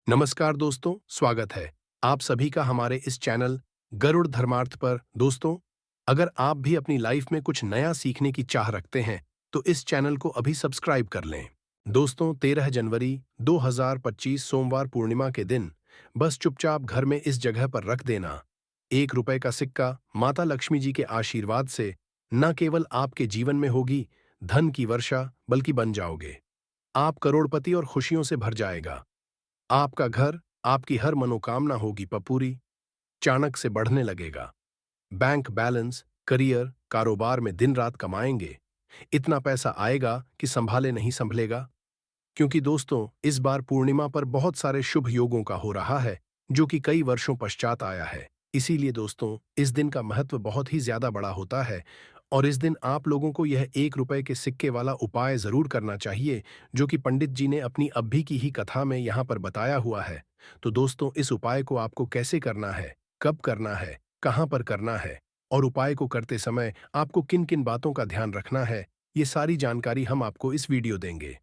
नमस्कार दोस्तों, स्वागत है आप सभी का हमारे इस चैनल गरुड़ धर्मार्थ पर। दोस्तों, अगर आप भी अपनी लाइफ में कुछ नया सीखने की चाह रखते हैं, तो इस चैनल को अभी सब्सक्राइब कर लें। दोस्तों, 13 जनवरी 2025 सोमवार पूर्णिमा के दिन बस चुपचाप घर में इस जगह पर रख देना। 1 रुपए का सिक्का माता लक्ष्मी जी के आशीर्वाद से न केवल आपके जीवन में होगी धन की वर्षा, बल्कि बन जाओगे आप करोड़पति और खुशियों से भर जाएगा। आपका घर, आपकी हर मनोकामना होगी पूरी, चाणक से बढ़ने लगेगा। बैंक बैलेंस, करियर, कारोबार में दिन रात कमाएंगे। इतना पैसा आएगा कि संभाले नहीं संभलेगा। क्योंकि दोस्तों, इस बार पूर्णिमा पर बहुत सारे शुभ योगों का हो रहा है, जो कि कई वर्षों पश्चात आया है। इसीलिए दोस्तों, इस दिन का महत्व बहुत ही ज्यादा बड़ा होता है और इस दिन आप लोगों को यह 1 रुपए के सिक्के वाला उपाय जरूर करना चाहिए, जो कि पंडित जी ने अपनी अभी की ही कथा में यहाँ पर बताया हुआ है। तो दोस्तों, इस उपाय को आपको कैसे करना है, कब करना है, कहाँ पर करना है और उपाय को करते समय आपको किन किन बातों का ध्यान रखना है, ये सारी जानकारी हम आपको इस वीडियो देंगे।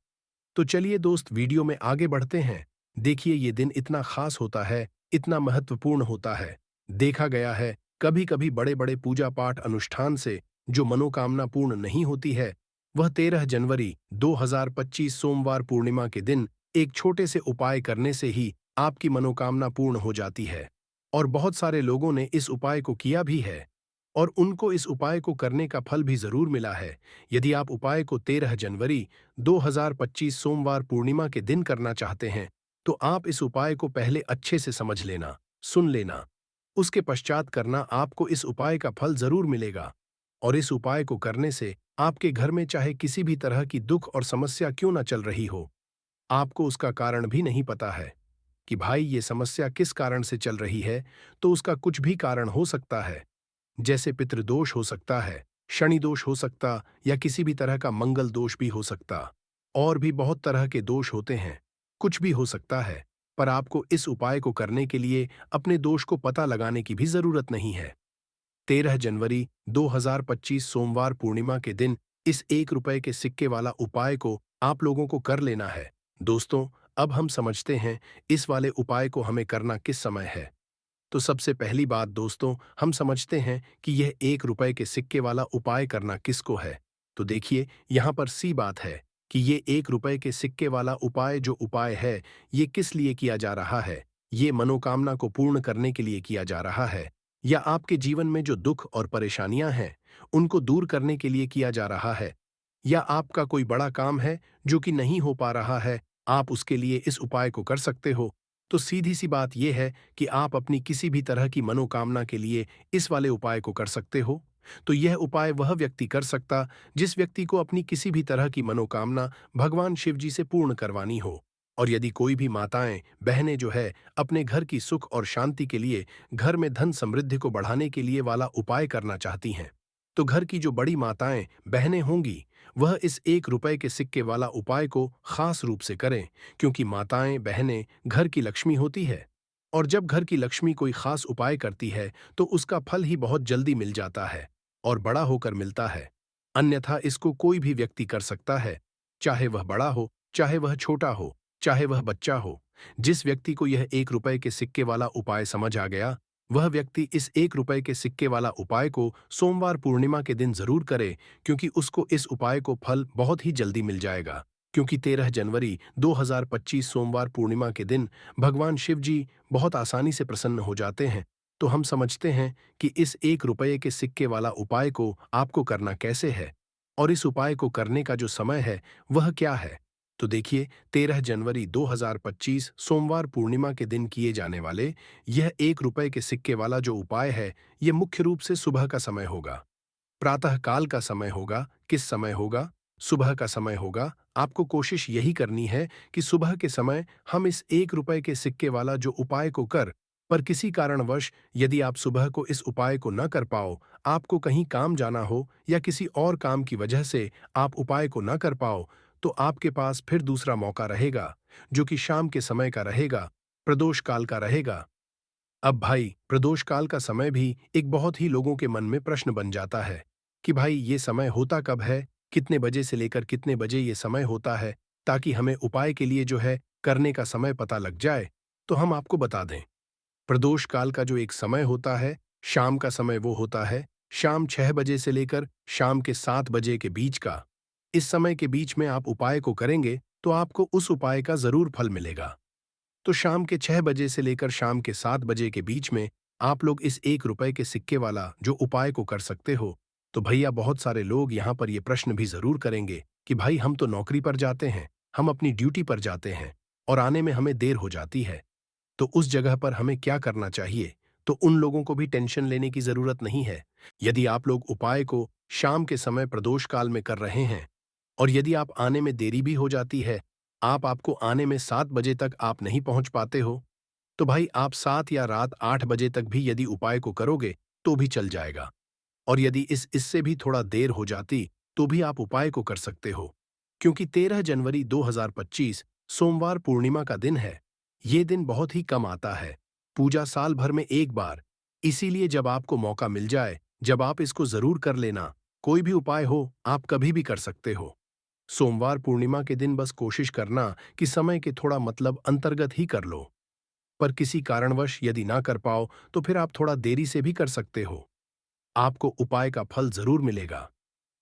तो चलिए दोस्त, वीडियो में आगे बढ़ते हैं। देखिए, ये दिन इतना खास होता है, इतना महत्वपूर्ण होता है। देखा गया है, कभी कभी बड़े बड़े पूजा पाठ अनुष्ठान से जो मनोकामना पूर्ण नहीं होती है, वह 13 जनवरी 2025 सोमवार पूर्णिमा के दिन एक छोटे से उपाय करने से ही आपकी मनोकामना पूर्ण हो जाती है। और बहुत सारे लोगों ने इस उपाय को किया भी है और उनको इस उपाय को करने का फल भी जरूर मिला है। यदि आप उपाय को 13 जनवरी 2025 सोमवार पूर्णिमा के दिन करना चाहते हैं, तो आप इस उपाय को पहले अच्छे से समझ लेना, सुन लेना। उसके पश्चात करना, आपको इस उपाय का फल जरूर मिलेगा। और इस उपाय को करने से आपके घर में चाहे किसी भी तरह की दुख और समस्या क्यों न चल रही हो, आपको उसका कारण भी नहीं पता है कि भाई ये समस्या किस कारण से चल रही है, तो उसका कुछ भी कारण हो सकता है। जैसे पितृदोष हो सकता है, शनि दोष हो सकता, या किसी भी तरह का मंगल दोष भी हो सकता। और भी बहुत तरह के दोष होते हैं, कुछ भी हो सकता है। पर आपको इस उपाय को करने के लिए अपने दोष को पता लगाने की भी जरूरत नहीं है। 13 जनवरी 2025 सोमवार पूर्णिमा के दिन इस 1 रुपए के सिक्के वाला उपाय को आप लोगों को कर लेना है। दोस्तों, अब हम समझते हैं इस वाले उपाय को हमें करना किस समय है। तो सबसे पहली बात दोस्तों, हम समझते हैं कि यह 1 रुपए के सिक्के वाला उपाय करना किसको है। तो देखिए, यहाँ पर सी बात है कि ये 1 रुपए के सिक्के वाला उपाय जो उपाय है, ये किस लिए किया जा रहा है। ये मनोकामना को पूर्ण करने के लिए किया जा रहा है, या आपके जीवन में जो दुख और परेशानियां हैं, उनको दूर करने के लिए किया जा रहा है, या आपका कोई बड़ा काम है जो कि नहीं हो पा रहा है, आप उसके लिए इस उपाय को कर सकते हो। तो सीधी सी बात यह है कि आप अपनी किसी भी तरह की मनोकामना के लिए इस वाले उपाय को कर सकते हो। तो यह उपाय वह व्यक्ति कर सकता जिस व्यक्ति को अपनी किसी भी तरह की मनोकामना भगवान शिव जी से पूर्ण करवानी हो। और यदि कोई भी माताएं, बहनें जो है अपने घर की सुख और शांति के लिए, घर में धन समृद्धि को बढ़ाने के लिए वाला उपाय करना चाहती हैं, तो घर की जो बड़ी माताएं, बहनें होंगी, वह इस 1 रुपए के सिक्के वाला उपाय को खास रूप से करें। क्योंकि माताएं, बहनें घर की लक्ष्मी होती है और जब घर की लक्ष्मी कोई खास उपाय करती है, तो उसका फल ही बहुत जल्दी मिल जाता है और बड़ा होकर मिलता है। अन्यथा इसको कोई भी व्यक्ति कर सकता है, चाहे वह बड़ा हो, चाहे वह छोटा हो, चाहे वह बच्चा हो। जिस व्यक्ति को यह 1 रुपए के सिक्के वाला उपाय समझ आ गया, वह व्यक्ति इस 1 रुपए के सिक्के वाला उपाय को सोमवार पूर्णिमा के दिन जरूर करे। क्योंकि उसको इस उपाय को फल बहुत ही जल्दी मिल जाएगा। क्योंकि 13 जनवरी 2025 सोमवार पूर्णिमा के दिन भगवान शिव जी बहुत आसानी से प्रसन्न हो जाते हैं। तो हम समझते हैं कि इस 1 रुपए के सिक्के वाला उपाय को आपको करना कैसे है और इस उपाय को करने का जो समय है वह क्या है। तो देखिए, 13 जनवरी 2025 सोमवार पूर्णिमा के दिन किए जाने वाले यह 1 रुपए के सिक्के वाला जो उपाय है, यह मुख्य रूप से सुबह का समय होगा, प्रातः काल का समय होगा। किस समय होगा? सुबह का समय होगा। आपको कोशिश यही करनी है कि सुबह के समय हम इस 1 रुपए के सिक्के वाला जो उपाय को कर, पर किसी कारणवश यदि आप सुबह को इस उपाय को न कर पाओ, आपको कहीं काम जाना हो या किसी और काम की वजह से आप उपाय को न कर पाओ, तो आपके पास फिर दूसरा मौका रहेगा, जो कि शाम के समय का रहेगा, प्रदोष काल का रहेगा। अब भाई, प्रदोष काल का समय भी एक बहुत ही लोगों के मन में प्रश्न बन जाता है कि भाई ये समय होता कब है, कितने बजे से लेकर कितने बजे ये समय होता है, ताकि हमें उपाय के लिए जो है करने का समय पता लग जाए। तो हम आपको बता दें, प्रदोष काल का जो एक समय होता है, शाम का समय वो होता है शाम 6 बजे से लेकर शाम के 7 बजे के बीच का। इस समय के बीच में आप उपाय को करेंगे तो आपको उस उपाय का जरूर फल मिलेगा। तो शाम के 6 बजे से लेकर शाम के 7 बजे के बीच में आप लोग इस 1 रुपए के सिक्के वाला जो उपाय को कर सकते हो। तो भैया बहुत सारे लोग यहाँ पर ये प्रश्न भी जरूर करेंगे कि भाई हम तो नौकरी पर जाते हैं, हम अपनी ड्यूटी पर जाते हैं और आने में हमें देर हो जाती है, तो उस जगह पर हमें क्या करना चाहिए? तो उन लोगों को भी टेंशन लेने की जरूरत नहीं है। यदि आप लोग उपाय को शाम के समय प्रदोष काल में कर रहे हैं और यदि आप आने में देरी भी हो जाती है, आपको आने में 7 बजे तक आप नहीं पहुंच पाते हो, तो भाई आप 7 या रात 8 बजे तक भी यदि उपाय को करोगे तो भी चल जाएगा। और यदि इससे भी थोड़ा देर हो जाती तो भी आप उपाय को कर सकते हो, क्योंकि 13 जनवरी 2025 सोमवार पूर्णिमा का दिन है। ये दिन बहुत ही कम आता है, पूजा साल भर में एक बार। इसीलिए जब आपको मौका मिल जाए, जब आप इसको जरूर कर लेना। कोई भी उपाय हो आप कभी भी कर सकते हो। सोमवार पूर्णिमा के दिन बस कोशिश करना कि समय के थोड़ा मतलब अंतर्गत ही कर लो, पर किसी कारणवश यदि ना कर पाओ तो फिर आप थोड़ा देरी से भी कर सकते हो। आपको उपाय का फल जरूर मिलेगा।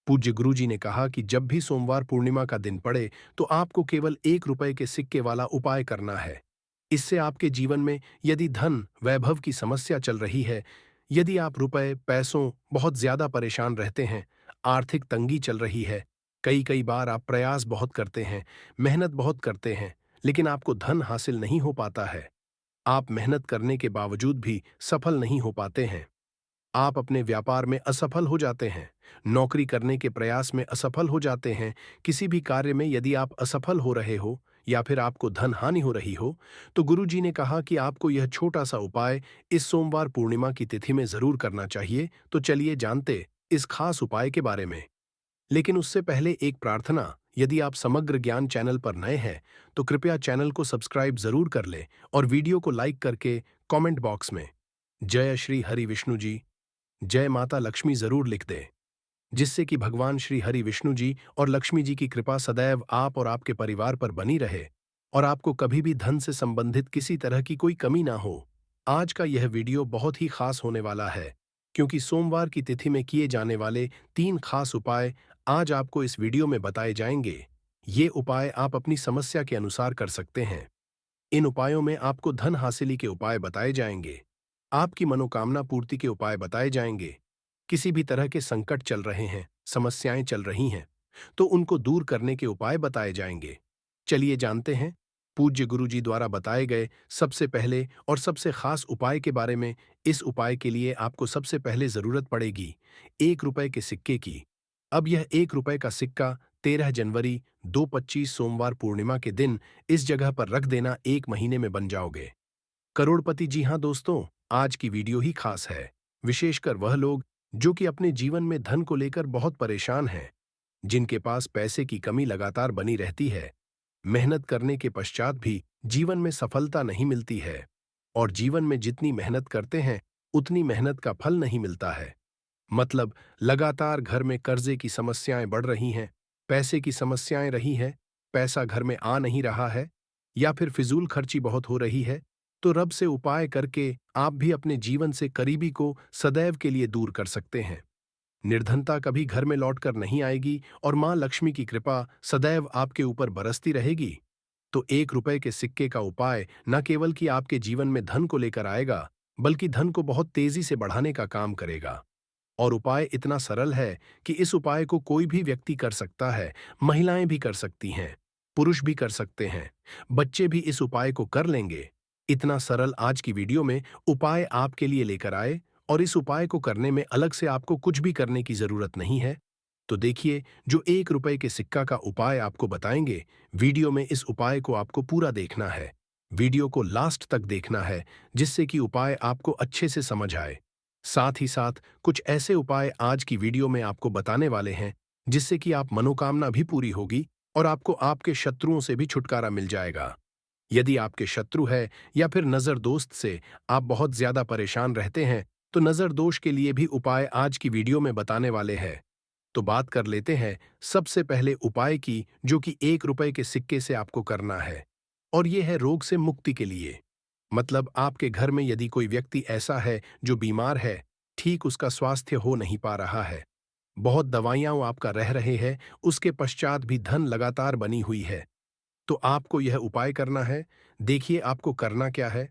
पूज्य गुरुजी ने कहा कि जब भी सोमवार पूर्णिमा का दिन पड़े तो आपको केवल 1 रुपए के सिक्के वाला उपाय करना है। इससे आपके जीवन में यदि धन वैभव की समस्या चल रही है, यदि आप रुपए पैसों बहुत ज्यादा परेशान रहते हैं, आर्थिक तंगी चल रही है, कई कई बार आप प्रयास बहुत करते हैं, मेहनत बहुत करते हैं, लेकिन आपको धन हासिल नहीं हो पाता है, आप मेहनत करने के बावजूद भी सफल नहीं हो पाते हैं, आप अपने व्यापार में असफल हो जाते हैं, नौकरी करने के प्रयास में असफल हो जाते हैं, किसी भी कार्य में यदि आप असफल हो रहे हो या फिर आपको धन हानि हो रही हो, तो गुरुजी ने कहा कि आपको यह छोटा सा उपाय इस सोमवार पूर्णिमा की तिथि में जरूर करना चाहिए। तो चलिए जानते इस खास उपाय के बारे में। लेकिन उससे पहले एक प्रार्थना, यदि आप समग्र ज्ञान चैनल पर नए हैं तो कृपया चैनल को सब्सक्राइब जरूर कर लें और वीडियो को लाइक करके कमेंट बॉक्स में जय श्री हरि विष्णु जी, जय माता लक्ष्मी जरूर लिख दें, जिससे कि भगवान श्री हरि विष्णु जी और लक्ष्मी जी की कृपा सदैव आप और आपके परिवार पर बनी रहे और आपको कभी भी धन से संबंधित किसी तरह की कोई कमी ना हो। आज का यह वीडियो बहुत ही खास होने वाला है, क्योंकि सोमवार की तिथि में किए जाने वाले 3 खास उपाय आज आपको इस वीडियो में बताए जाएंगे। ये उपाय आप अपनी समस्या के अनुसार कर सकते हैं। इन उपायों में आपको धन हासिली के उपाय बताए जाएंगे, आपकी मनोकामना पूर्ति के उपाय बताए जाएंगे, किसी भी तरह के संकट चल रहे हैं, समस्याएं चल रही हैं, तो उनको दूर करने के उपाय बताए जाएंगे। चलिए जानते हैं पूज्य गुरु जी द्वारा बताए गए सबसे पहले और सबसे खास उपाय के बारे में। इस उपाय के लिए आपको सबसे पहले जरूरत पड़ेगी 1 रुपए के सिक्के की। अब यह 1 रुपए का सिक्का 13 जनवरी 2025 सोमवार पूर्णिमा के दिन इस जगह पर रख देना, 1 महीने में बन जाओगे करोड़पति। जी हाँ दोस्तों, आज की वीडियो ही खास है, विशेषकर वह लोग जो कि अपने जीवन में धन को लेकर बहुत परेशान हैं, जिनके पास पैसे की कमी लगातार बनी रहती है, मेहनत करने के पश्चात भी जीवन में सफलता नहीं मिलती है और जीवन में जितनी मेहनत करते हैं उतनी मेहनत का फल नहीं मिलता है। मतलब लगातार घर में कर्जे की समस्याएं बढ़ रही हैं, पैसे की समस्याएं रही हैं, पैसा घर में आ नहीं रहा है या फिर फिजूल खर्ची बहुत हो रही है, तो रब से उपाय करके आप भी अपने जीवन से करीबी को सदैव के लिए दूर कर सकते हैं। निर्धनता कभी घर में लौटकर नहीं आएगी और मां लक्ष्मी की कृपा सदैव आपके ऊपर बरसती रहेगी। तो 1 रुपए के सिक्के का उपाय न केवल कि आपके जीवन में धन को लेकर आएगा, बल्कि धन को बहुत तेजी से बढ़ाने का काम करेगा। और उपाय इतना सरल है कि इस उपाय को कोई भी व्यक्ति कर सकता है, महिलाएं भी कर सकती हैं, पुरुष भी कर सकते हैं, बच्चे भी इस उपाय को कर लेंगे। इतना सरल आज की वीडियो में उपाय आपके लिए लेकर आए और इस उपाय को करने में अलग से आपको कुछ भी करने की जरूरत नहीं है। तो देखिए, जो 1 रुपए के सिक्का का उपाय आपको बताएंगे, वीडियो में इस उपाय को आपको पूरा देखना है, वीडियो को लास्ट तक देखना है, जिससे कि उपाय आपको अच्छे से समझ आए। साथ ही साथ कुछ ऐसे उपाय आज की वीडियो में आपको बताने वाले हैं जिससे कि आप मनोकामना भी पूरी होगी और आपको आपके शत्रुओं से भी छुटकारा मिल जाएगा। यदि आपके शत्रु है या फिर नजर दोस्त से आप बहुत ज्यादा परेशान रहते हैं, तो नजर दोष के लिए भी उपाय आज की वीडियो में बताने वाले हैं। तो बात कर लेते हैं सबसे पहले उपाय की, जो कि 1 रुपए के सिक्के से आपको करना है, और यह है रोग से मुक्ति के लिए। मतलब आपके घर में यदि कोई व्यक्ति ऐसा है जो बीमार है, ठीक उसका स्वास्थ्य हो नहीं पा रहा है, बहुत दवाइयां वो आपका रह रहे हैं, उसके पश्चात भी धन लगातार बनी हुई है, तो आपको यह उपाय करना है। देखिए आपको करना क्या है।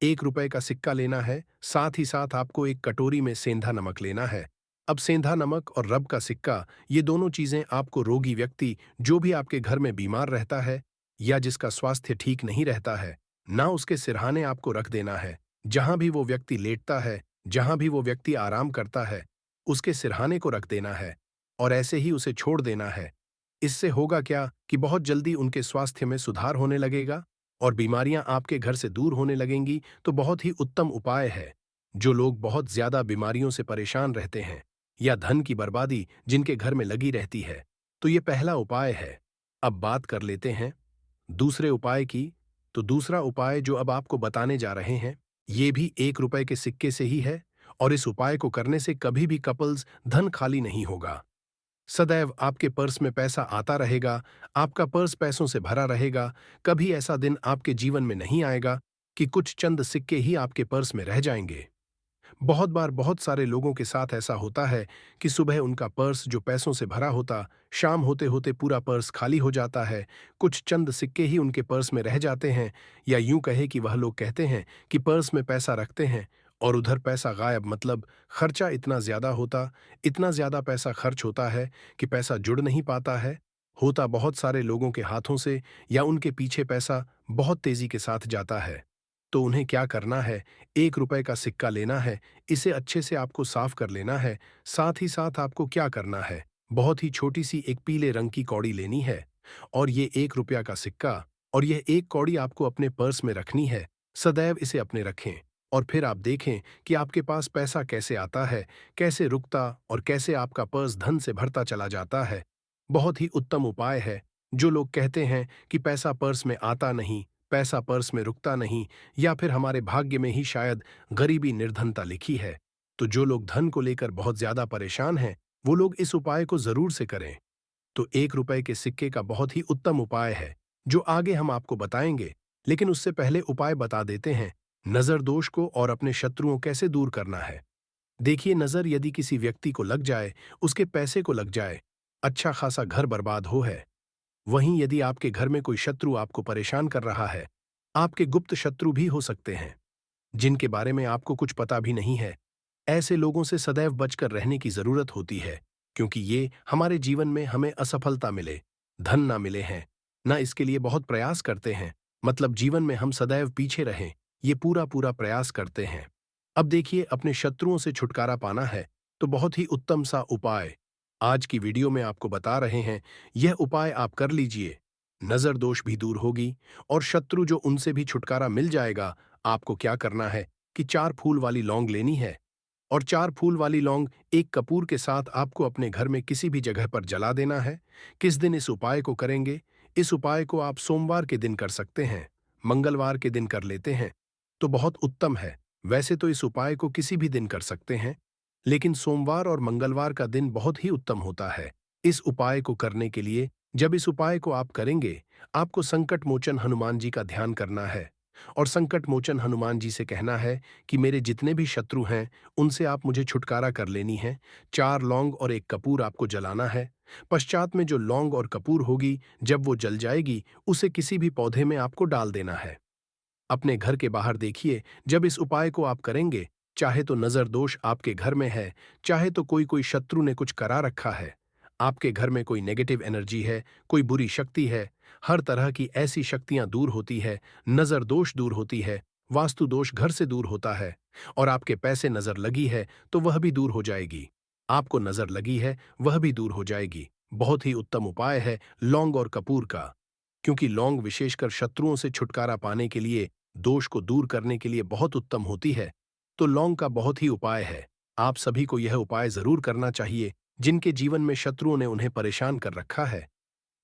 1 रुपए का सिक्का लेना है, साथ ही साथ आपको एक कटोरी में सेंधा नमक लेना है। अब सेंधा नमक और रब का सिक्का, ये दोनों चीजें आपको रोगी व्यक्ति, जो भी आपके घर में बीमार रहता है या जिसका स्वास्थ्य ठीक नहीं रहता है, ना उसके सिरहाने आपको रख देना है। जहां भी वो व्यक्ति लेटता है, जहां भी वो व्यक्ति आराम करता है, उसके सिरहाने को रख देना है और ऐसे ही उसे छोड़ देना है। इससे होगा क्या कि बहुत जल्दी उनके स्वास्थ्य में सुधार होने लगेगा और बीमारियां आपके घर से दूर होने लगेंगी। तो बहुत ही उत्तम उपाय है। जो लोग बहुत ज्यादा बीमारियों से परेशान रहते हैं या धन की बर्बादी जिनके घर में लगी रहती है, तो ये पहला उपाय है। अब बात कर लेते हैं दूसरे उपाय की। तो दूसरा उपाय जो अब आपको बताने जा रहे हैं, ये भी 1 रुपए के सिक्के से ही है और इस उपाय को करने से कभी भी कपल्स धन खाली नहीं होगा। सदैव आपके पर्स में पैसा आता रहेगा, आपका पर्स पैसों से भरा रहेगा। कभी ऐसा दिन आपके जीवन में नहीं आएगा कि कुछ चंद सिक्के ही आपके पर्स में रह जाएंगे। बहुत बार बहुत सारे लोगों के साथ ऐसा होता है कि सुबह उनका पर्स जो पैसों से भरा होता, शाम होते होते पूरा पर्स खाली हो जाता है। कुछ चंद सिक्के ही उनके पर्स में रह जाते हैं, या यूं कहे कि वह लोग कहते हैं कि पर्स में पैसा रखते हैं और उधर पैसा गायब, मतलब खर्चा इतना ज्यादा होता, इतना ज्यादा पैसा खर्च होता है कि पैसा जुड़ नहीं पाता है। होता बहुत सारे लोगों के हाथों से या उनके पीछे पैसा बहुत तेजी के साथ जाता है। तो उन्हें क्या करना है, 1 रुपए का सिक्का लेना है, इसे अच्छे से आपको साफ कर लेना है। साथ ही साथ आपको क्या करना है, बहुत ही छोटी सी एक पीले रंग की कौड़ी लेनी है और ये 1 रुपया का सिक्का और यह एक कौड़ी आपको अपने पर्स में रखनी है। सदैव इसे अपने रखें और फिर आप देखें कि आपके पास पैसा कैसे आता है, कैसे रुकता और कैसे आपका पर्स धन से भरता चला जाता है। बहुत ही उत्तम उपाय है। जो लोग कहते हैं कि पैसा पर्स में आता नहीं, पैसा पर्स में रुकता नहीं, या फिर हमारे भाग्य में ही शायद गरीबी निर्धनता लिखी है, तो जो लोग धन को लेकर बहुत ज्यादा परेशान हैं, वो लोग इस उपाय को जरूर से करें। तो 1 रुपए के सिक्के का बहुत ही उत्तम उपाय है, जो आगे हम आपको बताएंगे। लेकिन उससे पहले उपाय बता देते हैं, नजर दोष को और अपने शत्रुओं कैसे दूर करना है। देखिए, नजर यदि किसी व्यक्ति को लग जाए, उसके पैसे को लग जाए, अच्छा खासा घर बर्बाद हो है। वहीं यदि आपके घर में कोई शत्रु आपको परेशान कर रहा है, आपके गुप्त शत्रु भी हो सकते हैं जिनके बारे में आपको कुछ पता भी नहीं है, ऐसे लोगों से सदैव बचकर रहने की जरूरत होती है, क्योंकि ये हमारे जीवन में हमें असफलता मिले, धन ना मिले हैं, ना इसके लिए बहुत प्रयास करते हैं। मतलब जीवन में हम सदैव पीछे रहें, ये पूरा पूरा प्रयास करते हैं। अब देखिए, अपने शत्रुओं से छुटकारा पाना है तो बहुत ही उत्तम सा उपाय आज की वीडियो में आपको बता रहे हैं। यह उपाय आप कर लीजिए, नजर दोष भी दूर होगी और शत्रु जो उनसे भी छुटकारा मिल जाएगा। आपको क्या करना है कि 4 फूल वाली लौंग लेनी है और 4 फूल वाली लौंग एक कपूर के साथ आपको अपने घर में किसी भी जगह पर जला देना है। किस दिन इस उपाय को करेंगे? इस उपाय को आप सोमवार के दिन कर सकते हैं, मंगलवार के दिन कर लेते हैं तो बहुत उत्तम है। वैसे तो इस उपाय को किसी भी दिन कर सकते हैं, लेकिन सोमवार और मंगलवार का दिन बहुत ही उत्तम होता है इस उपाय को करने के लिए। जब इस उपाय को आप करेंगे, आपको संकट मोचन हनुमान जी का ध्यान करना है और संकट मोचन हनुमान जी से कहना है कि मेरे जितने भी शत्रु हैं, उनसे आप मुझे छुटकारा कर लेनी है। 4 लौंग और एक कपूर आपको जलाना है। पश्चात में जो लौंग और कपूर होगी, जब वो जल जाएगी, उसे किसी भी पौधे में आपको डाल देना है। अपने घर के बाहर देखिए, जब इस उपाय को आप करेंगे, चाहे तो नजर दोष आपके घर में है, चाहे तो कोई कोई शत्रु ने कुछ करा रखा है, आपके घर में कोई नेगेटिव एनर्जी है, कोई बुरी शक्ति है, हर तरह की ऐसी शक्तियां दूर होती है। नजर दोष दूर होती है, वास्तु दोष घर से दूर होता है और आपके पैसे नजर लगी है तो वह भी दूर हो जाएगी। आपको नजर लगी है, वह भी दूर हो जाएगी। बहुत ही उत्तम उपाय है लौंग और कपूर का, क्योंकि लौंग विशेषकर शत्रुओं से छुटकारा पाने के लिए, दोष को दूर करने के लिए बहुत उत्तम होती है। तो लौंग का बहुत ही उपाय है। आप सभी को यह उपाय जरूर करना चाहिए जिनके जीवन में शत्रुओं ने उन्हें परेशान कर रखा है।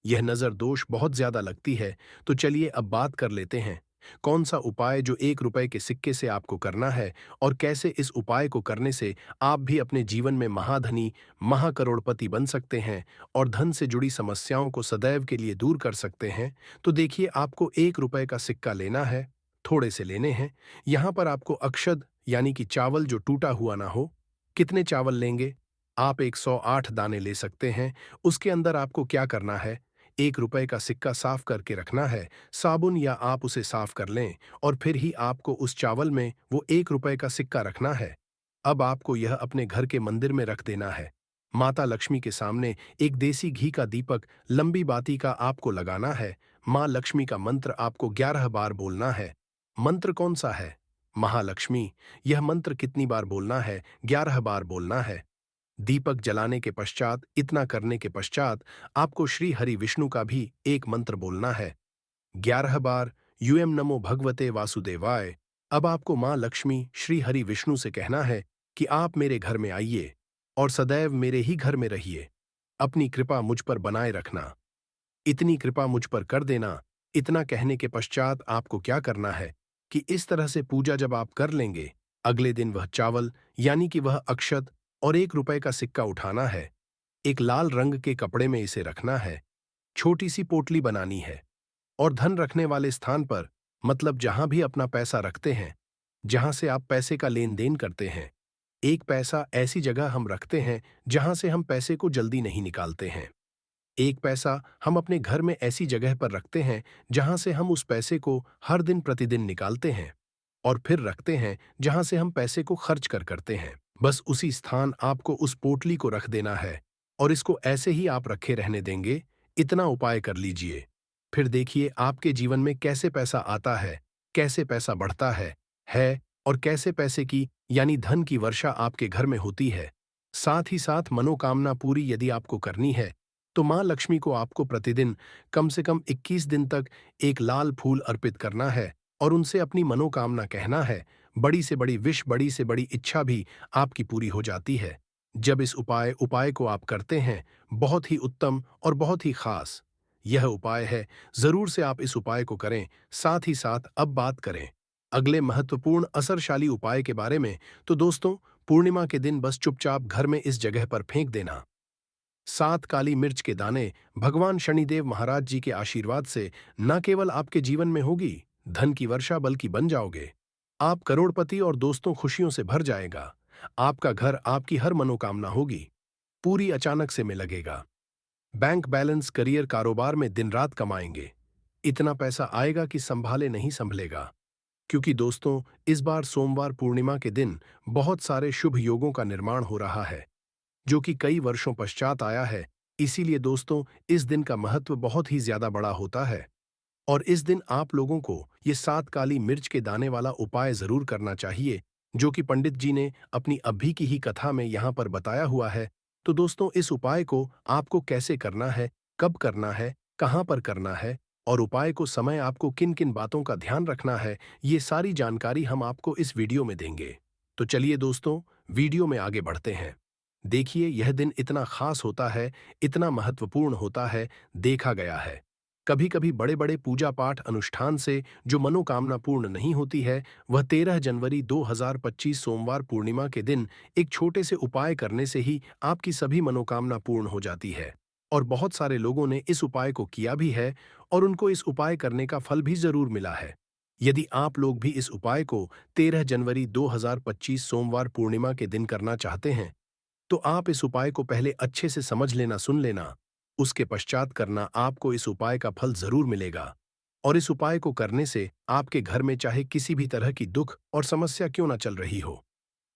यह नजर दोष बहुत ज्यादा लगती है। तो चलिए अब बात कर लेते हैं, कौन सा उपाय जो 1 रुपए के सिक्के से आपको करना है और कैसे इस उपाय को करने से आप भी अपने जीवन में महाधनी, महाकरोड़पति बन सकते हैं और धन से जुड़ी समस्याओं को सदैव के लिए दूर कर सकते हैं। तो देखिए, आपको 1 रुपए का सिक्का लेना है, थोड़े से लेने हैं। यहाँ पर आपको अक्षत यानी कि चावल जो टूटा हुआ ना हो। कितने चावल लेंगे? आप 108 दाने ले सकते हैं। उसके अंदर आपको क्या करना है? 1 रुपए का सिक्का साफ करके रखना है। साबुन या आप उसे साफ कर लें और फिर ही आपको उस चावल में वो 1 रुपए का सिक्का रखना है। अब आपको यह अपने घर के मंदिर में रख देना है। माता लक्ष्मी के सामने एक देसी घी का दीपक लंबी बाती का आपको लगाना है। माँ लक्ष्मी का मंत्र आपको 11 बार बोलना है। मंत्र कौन सा है? महालक्ष्मी। यह मंत्र कितनी बार बोलना है? 11 बार बोलना है। दीपक जलाने के पश्चात, इतना करने के पश्चात आपको श्री हरि विष्णु का भी एक मंत्र बोलना है 11 बार। यूएम नमो भगवते वासुदेवाय। अब आपको माँ लक्ष्मी श्री हरि विष्णु से कहना है कि आप मेरे घर में आइए और सदैव मेरे ही घर में रहिए। अपनी कृपा मुझ पर बनाए रखना। इतनी कृपा मुझ पर कर देना। इतना कहने के पश्चात आपको क्या करना है कि इस तरह से पूजा जब आप कर लेंगे, अगले दिन वह चावल यानी कि वह अक्षत और 1 रुपए का सिक्का उठाना है। एक लाल रंग के कपड़े में इसे रखना है। छोटी सी पोटली बनानी है और धन रखने वाले स्थान पर, मतलब जहां भी अपना पैसा रखते हैं, जहां से आप पैसे का लेन देन करते हैं, एक पैसा ऐसी जगह हम रखते हैं जहां से हम पैसे को जल्दी नहीं निकालते हैं। एक पैसा हम अपने घर में ऐसी जगह पर रखते हैं जहां से हम उस पैसे को हर दिन प्रतिदिन निकालते हैं और फिर रखते हैं जहां से हम पैसे को खर्च कर करते हैं। बस उसी स्थान आपको उस पोटली को रख देना है और इसको ऐसे ही आप रखे रहने देंगे। इतना उपाय कर लीजिए। फिर देखिए आपके जीवन में कैसे पैसा आता है, कैसे पैसा बढ़ता है और कैसे पैसे की यानी धन की वर्षा आपके घर में होती है। साथ ही साथ मनोकामना पूरी यदि आपको करनी है तो माँ लक्ष्मी को आपको प्रतिदिन कम से कम 21 दिन तक एक लाल फूल अर्पित करना है और उनसे अपनी मनोकामना कहना है। बड़ी से बड़ी विश, बड़ी से बड़ी इच्छा भी आपकी पूरी हो जाती है जब इस उपाय को आप करते हैं। बहुत ही उत्तम और बहुत ही खास यह उपाय है। जरूर से आप इस उपाय को करें। साथ ही साथ अब बात करें अगले महत्वपूर्ण असरशाली उपाय के बारे में, तो दोस्तों पूर्णिमा के दिन बस चुपचाप घर में इस जगह पर फेंक देना 7 काली मिर्च के दाने। भगवान शनिदेव महाराज जी के आशीर्वाद से न केवल आपके जीवन में होगी धन की वर्षा, बल्कि बन जाओगे आप करोड़पति और दोस्तों खुशियों से भर जाएगा। आपका घर, आपकी हर मनोकामना होगी पूरी अचानक से में लगेगा। बैंक बैलेंस, करियर, कारोबार में दिन रात कमाएंगे। इतना पैसा आएगा कि संभाले नहीं संभलेगा। क्योंकि दोस्तों इस बार सोमवार पूर्णिमा के दिन बहुत सारे शुभ योगों का निर्माण हो रहा है जो कि कई वर्षों पश्चात आया है। इसीलिए दोस्तों इस दिन का महत्व बहुत ही ज्यादा बड़ा होता है और इस दिन आप लोगों को ये 7 काली मिर्च के दाने वाला उपाय जरूर करना चाहिए जो कि पंडित जी ने अपनी अभी की ही कथा में यहाँ पर बताया हुआ है। तो दोस्तों इस उपाय को आपको कैसे करना है, कब करना है, कहाँ पर करना है और उपाय को समय आपको किन किन बातों का ध्यान रखना है, ये सारी जानकारी हम आपको इस वीडियो में देंगे। तो चलिए दोस्तों वीडियो में आगे बढ़ते हैं। देखिए यह दिन इतना खास होता है, इतना महत्वपूर्ण होता है, देखा गया है कभी कभी बड़े बड़े पूजा पाठ अनुष्ठान से जो मनोकामना पूर्ण नहीं होती है, वह 13 जनवरी 2025 सोमवार पूर्णिमा के दिन एक छोटे से उपाय करने से ही आपकी सभी मनोकामना पूर्ण हो जाती है। और बहुत सारे लोगों ने इस उपाय को किया भी है और उनको इस उपाय करने का फल भी जरूर मिला है। यदि आप लोग भी इस उपाय को 13 जनवरी 2025 सोमवार पूर्णिमा के दिन करना चाहते हैं तो आप इस उपाय को पहले अच्छे से समझ लेना, सुन लेना, उसके पश्चात करना। आपको इस उपाय का फल जरूर मिलेगा और इस उपाय को करने से आपके घर में चाहे किसी भी तरह की दुख और समस्या क्यों ना चल रही हो,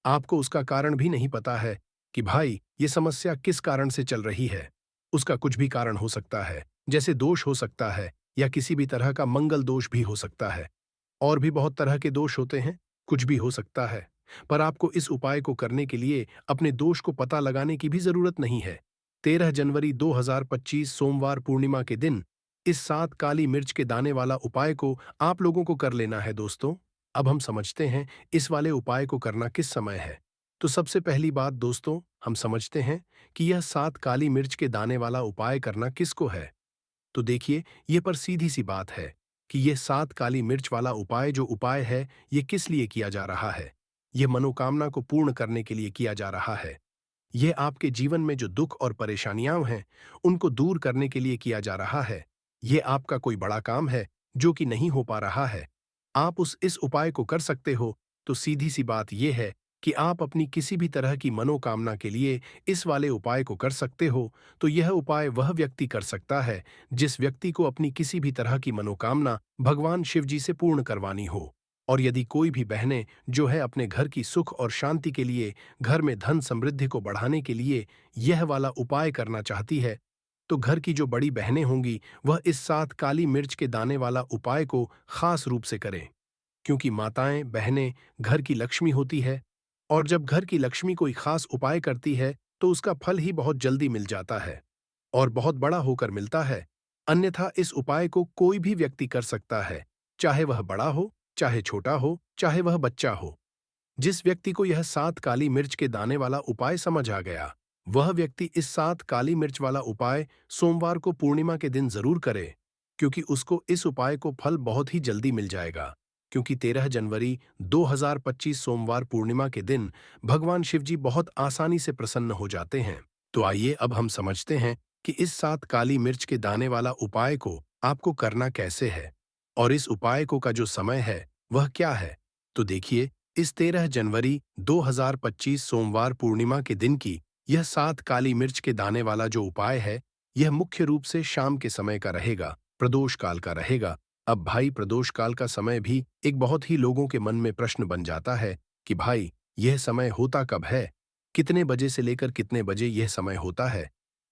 आपको उसका कारण भी नहीं पता है कि भाई ये समस्या किस कारण से चल रही है। उसका कुछ भी कारण हो सकता है, जैसे दोष हो सकता है या किसी भी तरह का मंगल दोष भी हो सकता है। और भी बहुत तरह के दोष होते हैं, कुछ भी हो सकता है। पर आपको इस उपाय को करने के लिए अपने दोष को पता लगाने की भी जरूरत नहीं है। 13 जनवरी 2025 सोमवार पूर्णिमा के दिन इस 7 काली मिर्च के दाने वाला उपाय को आप लोगों को कर लेना है दोस्तों। अब हम समझते हैं इस वाले उपाय को करना किस समय है। तो सबसे पहली बात दोस्तों हम समझते हैं कि यह 7 काली मिर्च के दाने वाला उपाय करना किसको है। तो देखिए ये पर सीधी सी बात है कि यह 7 काली मिर्च वाला उपाय जो उपाय है ये किस लिए किया जा रहा है। यह मनोकामना को पूर्ण करने के लिए किया जा रहा है। यह आपके जीवन में जो दुख और परेशानियां हैं उनको दूर करने के लिए किया जा रहा है। यह आपका कोई बड़ा काम है जो कि नहीं हो पा रहा है। आप इस उपाय को कर सकते हो, तो सीधी सी बात यह है कि आप अपनी किसी भी तरह की मनोकामना के लिए इस वाले उपाय को कर सकते हो। तो यह उपाय वह व्यक्ति कर सकता है जिस व्यक्ति को अपनी किसी भी तरह की मनोकामना भगवान शिव जी से पूर्ण करवानी हो। और यदि कोई भी बहनें जो है अपने घर की सुख और शांति के लिए, घर में धन समृद्धि को बढ़ाने के लिए यह वाला उपाय करना चाहती है, तो घर की जो बड़ी बहनें होंगी वह इस साथ काली मिर्च के दाने वाला उपाय को खास रूप से करें। क्योंकि माताएं बहनें घर की लक्ष्मी होती है, और जब घर की लक्ष्मी कोई खास उपाय करती है तो उसका फल ही बहुत जल्दी मिल जाता है और बहुत बड़ा होकर मिलता है। अन्यथा इस उपाय को कोई भी व्यक्ति कर सकता है, चाहे वह बड़ा हो, चाहे छोटा हो, चाहे वह बच्चा हो। जिस व्यक्ति को यह 7 काली मिर्च के दाने वाला उपाय समझ आ गया, वह व्यक्ति इस 7 काली मिर्च वाला उपाय सोमवार को पूर्णिमा के दिन जरूर करे, क्योंकि उसको इस उपाय को फल बहुत ही जल्दी मिल जाएगा। क्योंकि 13 जनवरी 2025 सोमवार पूर्णिमा के दिन भगवान शिव जी बहुत आसानी से प्रसन्न हो जाते हैं। तो आइए अब हम समझते हैं कि इस 7 काली मिर्च के दाने वाला उपाय को आपको करना कैसे है, और इस उपाय को का जो समय है वह क्या है। तो देखिए, इस 13 जनवरी 2025 सोमवार पूर्णिमा के दिन की यह 7 काली मिर्च के दाने वाला जो उपाय है, यह मुख्य रूप से शाम के समय का रहेगा, प्रदोष काल का रहेगा। अब भाई, प्रदोष काल का समय भी एक बहुत ही लोगों के मन में प्रश्न बन जाता है कि भाई यह समय होता कब है, कितने बजे से लेकर कितने बजे यह समय होता है,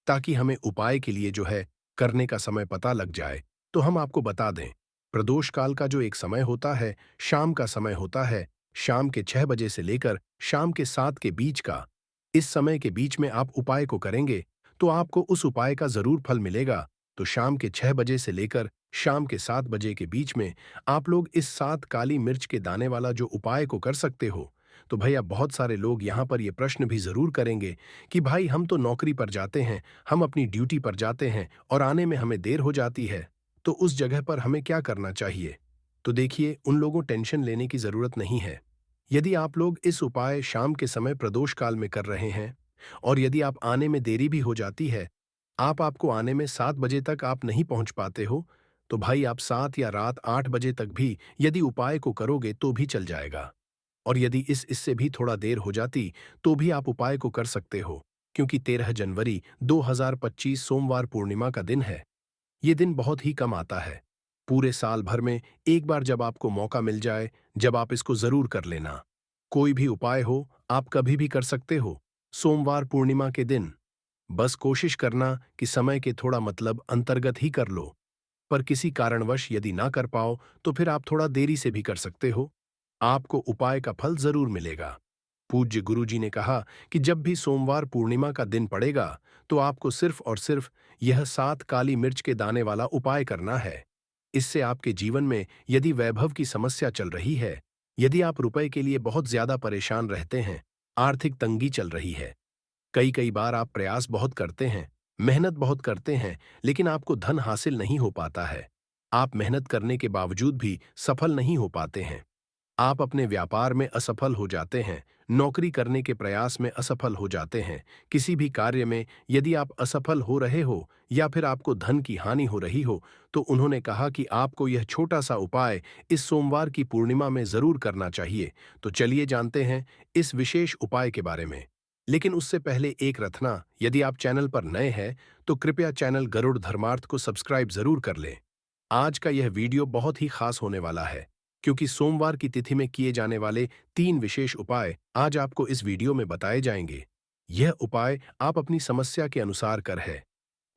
ताकि हमें उपाय के लिए जो है करने का समय पता लग जाए। तो हम आपको बता दें, प्रदोष काल का जो एक समय होता है, शाम का समय होता है, शाम के 6 बजे से लेकर शाम के 7 के बीच का। इस समय के बीच में आप उपाय को करेंगे तो आपको उस उपाय का जरूर फल मिलेगा। तो शाम के 6 बजे से लेकर शाम के 7 बजे के बीच में आप लोग इस 7 काली मिर्च के दाने वाला जो उपाय को कर सकते हो। तो भैया, बहुत सारे लोग यहाँ पर ये प्रश्न भी जरूर करेंगे कि भाई हम तो नौकरी पर जाते हैं, हम अपनी ड्यूटी पर जाते हैं और आने में हमें देर हो जाती है, तो उस जगह पर हमें क्या करना चाहिए। तो देखिए, उन लोगों टेंशन लेने की जरूरत नहीं है। यदि आप लोग इस उपाय शाम के समय प्रदोष काल में कर रहे हैं, और यदि आप आने में देरी भी हो जाती है, आपको आने में 7 बजे तक आप नहीं पहुंच पाते हो, तो भाई आप 7 या रात 8 बजे तक भी यदि उपाय को करोगे तो भी चल जाएगा। और यदि इससे भी थोड़ा देर हो जाती तो भी आप उपाय को कर सकते हो, क्योंकि 13 जनवरी 2025 सोमवार पूर्णिमा का दिन है। ये दिन बहुत ही कम आता है। पूरे साल भर में एक बार जब आपको मौका मिल जाए, जब आप इसको जरूर कर लेना। कोई भी उपाय हो, आप कभी भी कर सकते हो, सोमवार पूर्णिमा के दिन। बस कोशिश करना कि समय के थोड़ा अंतर्गत ही कर लो। पर किसी कारणवश यदि ना कर पाओ तो फिर आप थोड़ा देरी से भी कर सकते हो। आपको उपाय का फल जरूर मिलेगा। पूज्य गुरुजी ने कहा कि जब भी सोमवार पूर्णिमा का दिन पड़ेगा तो आपको सिर्फ और सिर्फ यह 7 काली मिर्च के दाने वाला उपाय करना है। इससे आपके जीवन में यदि वैभव की समस्या चल रही है, यदि आप रुपए के लिए बहुत ज्यादा परेशान रहते हैं, आर्थिक तंगी चल रही है, कई कई बार आप प्रयास बहुत करते हैं, मेहनत बहुत करते हैं, लेकिन आपको धन हासिल नहीं हो पाता है। आप मेहनत करने के बावजूद भी सफल नहीं हो पाते हैं। आप अपने व्यापार में असफल हो जाते हैं, नौकरी करने के प्रयास में असफल हो जाते हैं, किसी भी कार्य में यदि आप असफल हो रहे हो या फिर आपको धन की हानि हो रही हो, तो उन्होंने कहा कि आपको यह छोटा सा उपाय इस सोमवार की पूर्णिमा में जरूर करना चाहिए। तो चलिए जानते हैं इस विशेष उपाय के बारे में। लेकिन उससे पहले एक रखना, यदि आप चैनल पर नए हैं तो कृपया चैनल गरुड़ धर्मार्थ को सब्सक्राइब जरूर कर लें। आज का यह वीडियो बहुत ही खास होने वाला है, क्योंकि सोमवार की तिथि में किए जाने वाले 3 विशेष उपाय आज आपको इस वीडियो में बताए जाएंगे। यह उपाय आप अपनी समस्या के अनुसार कर है।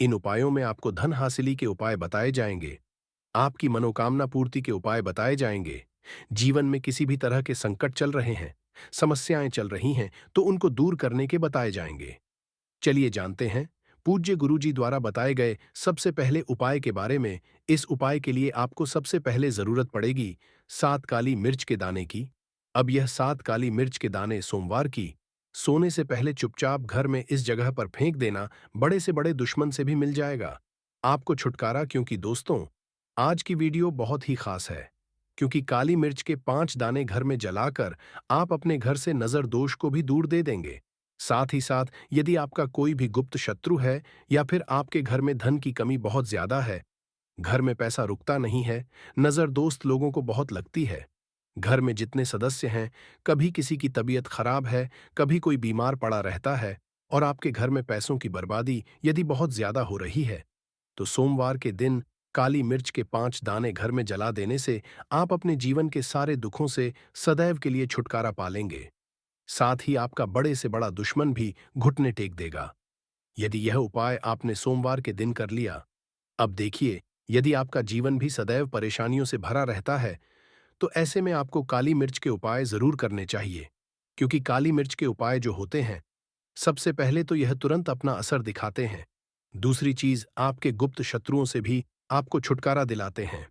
इन उपायों में आपको धन हासिली के उपाय बताए जाएंगे, आपकी मनोकामना पूर्ति के उपाय बताए जाएंगे। जीवन में किसी भी तरह के संकट चल रहे हैं, समस्याएं चल रही हैं, तो उनको दूर करने के बताए जाएंगे। चलिए जानते हैं पूज्य गुरुजी द्वारा बताए गए सबसे पहले उपाय के बारे में। इस उपाय के लिए आपको सबसे पहले जरूरत पड़ेगी 7 काली मिर्च के दाने की। अब यह 7 काली मिर्च के दाने सोमवार की सोने से पहले चुपचाप घर में इस जगह पर फेंक देना, बड़े से बड़े दुश्मन से भी मिल जाएगा आपको छुटकारा। क्योंकि दोस्तों, आज की वीडियो बहुत ही खास है, क्योंकि काली मिर्च के 5 दाने घर में जलाकर आप अपने घर से नजर दोष को भी दूर दे देंगे। साथ ही साथ यदि आपका कोई भी गुप्त शत्रु है या फिर आपके घर में धन की कमी बहुत ज्यादा है, घर में पैसा रुकता नहीं है, नजर दोस्त लोगों को बहुत लगती है। घर में जितने सदस्य हैं, कभी किसी की तबीयत खराब है, कभी कोई बीमार पड़ा रहता है, और आपके घर में पैसों की बर्बादी यदि बहुत ज्यादा हो रही है, तो सोमवार के दिन काली मिर्च के 5 दाने घर में जला देने से आप अपने जीवन के सारे दुखों से सदैव के लिए छुटकारा पालेंगे। साथ ही आपका बड़े से बड़ा दुश्मन भी घुटने टेक देगा। यदि यह उपाय आपने सोमवार के दिन कर लिया, अब देखिए, यदि आपका जीवन भी सदैव परेशानियों से भरा रहता है, तो ऐसे में आपको काली मिर्च के उपाय जरूर करने चाहिए। क्योंकि काली मिर्च के उपाय जो होते हैं, सबसे पहले तो यह तुरंत अपना असर दिखाते हैं। दूसरी चीज, आपके गुप्त शत्रुओं से भी आपको छुटकारा दिलाते हैं।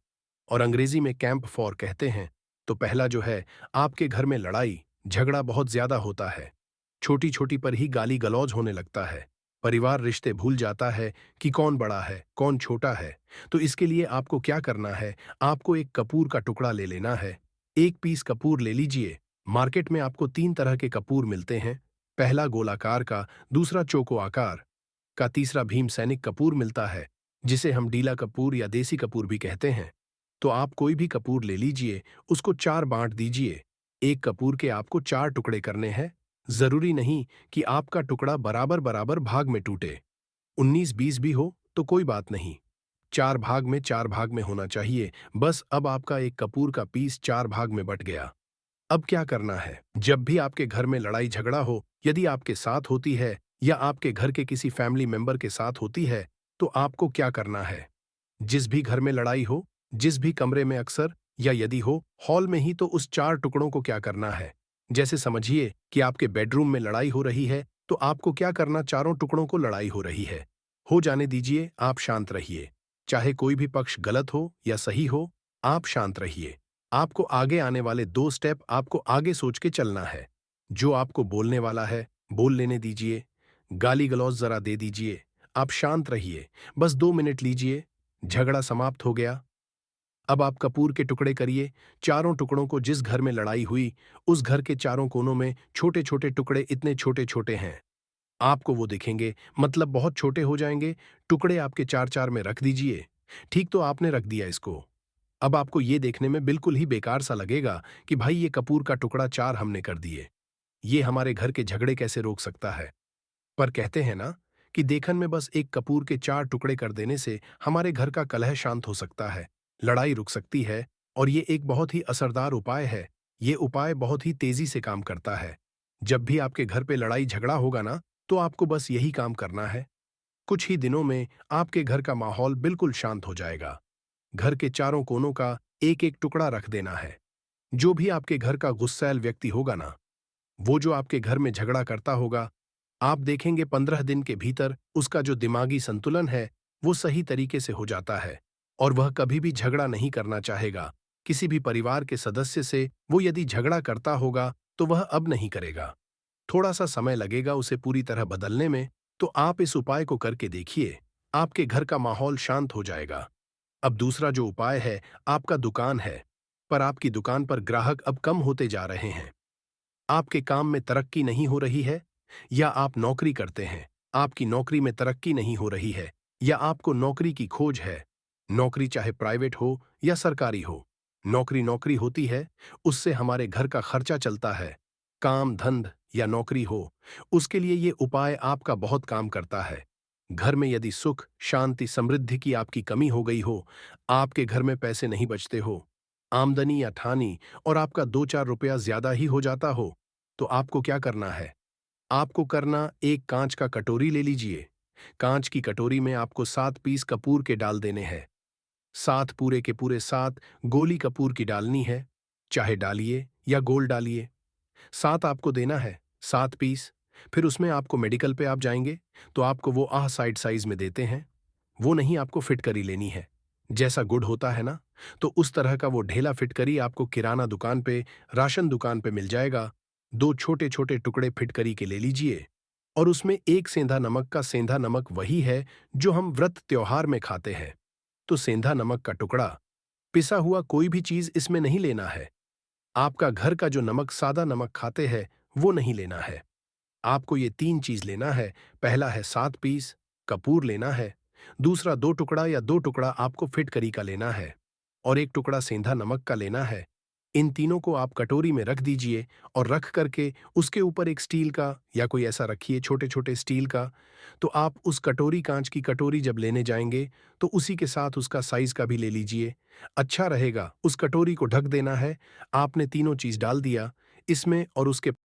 और अंग्रेजी में कैंप फॉर कहते हैं। तो पहला जो है, आपके घर में लड़ाई झगड़ा बहुत ज्यादा होता है। छोटी छोटी पर ही गाली गलौज होने लगता है। परिवार रिश्ते भूल जाता है कि कौन बड़ा है कौन छोटा है। तो इसके लिए आपको क्या करना है, आपको एक कपूर का टुकड़ा ले लेना है। 1 पीस कपूर ले लीजिए। मार्केट में आपको 3 तरह के कपूर मिलते हैं। पहला गोलाकार का, दूसरा चौको आकार का, तीसरा भीम सैनिक कपूर मिलता है, जिसे हम डीला कपूर या देसी कपूर भी कहते हैं। तो आप कोई भी कपूर ले लीजिए, उसको 4 बांट दीजिए। एक कपूर के आपको 4 टुकड़े करने हैं। जरूरी नहीं कि आपका टुकड़ा बराबर बराबर भाग में टूटे। 19-20 भी हो तो कोई बात नहीं। 4 भाग में होना चाहिए। बस अब आपका एक कपूर का पीस 4 भाग में बट गया। अब क्या करना है, जब भी आपके घर में लड़ाई झगड़ा हो, यदि आपके साथ होती है या आपके घर के किसी फैमिली मेंबर के साथ होती है, तो आपको क्या करना है। जिस भी घर में लड़ाई हो, जिस भी कमरे में अक्सर, या यदि हो हॉल में ही, तो उस 4 टुकड़ों को क्या करना है। जैसे समझिए कि आपके बेडरूम में लड़ाई हो रही है, तो आपको क्या करना, चारों टुकड़ों को लड़ाई हो रही है। हो जाने दीजिए, आप शांत रहिए। चाहे कोई भी पक्ष गलत हो या सही हो, आप शांत रहिए। आपको आगे आने वाले 2 स्टेप आपको आगे सोच के चलना है। जो आपको बोलने वाला है, बोल लेने दीजिए। गाली गलौज जरा दे दीजिए। आप शांत रहिए। बस 2 मिनट लीजिए। झगड़ा समाप्त हो गया। अब आप कपूर के टुकड़े करिए। चारों टुकड़ों को, जिस घर में लड़ाई हुई, उस घर के चारों कोनों में छोटे छोटे टुकड़े, इतने छोटे छोटे हैं आपको वो दिखेंगे, मतलब बहुत छोटे हो जाएंगे। टुकड़े आपके 4-4 में रख दीजिए। ठीक, तो आपने रख दिया इसको। अब आपको ये देखने में बिल्कुल ही बेकार सा लगेगा कि भाई ये कपूर का टुकड़ा 4 हमने कर दिए, ये हमारे घर के झगड़े कैसे रोक सकता है। पर कहते हैं ना कि देखन में बस एक कपूर के 4 टुकड़े कर देने से हमारे घर का कलह शांत हो सकता है, लड़ाई रुक सकती है। और ये एक बहुत ही असरदार उपाय है। ये उपाय बहुत ही तेजी से काम करता है। जब भी आपके घर पे लड़ाई झगड़ा होगा ना, तो आपको बस यही काम करना है। कुछ ही दिनों में आपके घर का माहौल बिल्कुल शांत हो जाएगा। घर के चारों कोनों का एक एक टुकड़ा रख देना है। जो भी आपके घर का गुस्सैल व्यक्ति होगा ना, वो जो आपके घर में झगड़ा करता होगा, आप देखेंगे 15 दिन के भीतर उसका जो दिमागी संतुलन है, वो सही तरीके से हो जाता है। और वह कभी भी झगड़ा नहीं करना चाहेगा। किसी भी परिवार के सदस्य से वो यदि झगड़ा करता होगा, तो वह अब नहीं करेगा। थोड़ा सा समय लगेगा उसे पूरी तरह बदलने में। तो आप इस उपाय को करके देखिए, आपके घर का माहौल शांत हो जाएगा। अब दूसरा जो उपाय है, आपका दुकान है, पर आपकी दुकान पर ग्राहक अब कम होते जा रहे हैं। आपके काम में तरक्की नहीं हो रही है, या आप नौकरी करते हैं, आपकी नौकरी में तरक्की नहीं हो रही है, या आपको नौकरी की खोज है। नौकरी चाहे प्राइवेट हो या सरकारी हो, नौकरी नौकरी होती है, उससे हमारे घर का खर्चा चलता है। काम धंध या नौकरी हो, उसके लिए ये उपाय आपका बहुत काम करता है। घर में यदि सुख शांति समृद्धि की आपकी कमी हो गई हो, आपके घर में पैसे नहीं बचते हो, आमदनी या ठानी, और आपका 2-4 रुपया ज्यादा ही हो जाता हो, तो आपको क्या करना है। आपको करना, एक कांच का कटोरी ले लीजिए। कांच की कटोरी में आपको 7 पीस कपूर के डाल देने हैं। 7 पूरे के पूरे 7 गोली कपूर की डालनी है। चाहे डालिए या गोल डालिए। 7 आपको देना है, 7 पीस। फिर उसमें आपको मेडिकल पे आप जाएंगे, तो आपको वो साइड साइज में देते हैं। वो नहीं, आपको फिटकरी लेनी है। जैसा गुड़ होता है ना, तो उस तरह का वो ढेला फिटकरी आपको किराना दुकान पे, राशन दुकान पे मिल जाएगा। 2 छोटे छोटे टुकड़े फिटकरी के ले लीजिए। और उसमें एक सेंधा नमक का, सेंधा नमक वही है जो हम व्रत त्योहार में खाते हैं। तो सेंधा नमक का टुकड़ा, पिसा हुआ कोई भी चीज इसमें नहीं लेना है। आपका घर का जो नमक, सादा नमक खाते हैं, वो नहीं लेना है। आपको ये 3 चीज लेना है। पहला है 7 पीस कपूर लेना है। दूसरा 2 टुकड़ा या 2 टुकड़ा आपको फिटकरी का लेना है और 1 टुकड़ा सेंधा नमक का लेना है। इन तीनों को आप कटोरी में रख दीजिए और रख करके उसके ऊपर एक स्टील का या कोई ऐसा रखिए छोटे-छोटे स्टील का, तो आप उस कटोरी काँच की कटोरी जब लेने जाएँगे, तो उसी के साथ उसका साइज़ का भी ले लीजिए। अच्छा रहेगा, उस कटोरी को ढक देना है, आपने तीनों चीज़ डाल दिया, इसमें और उसके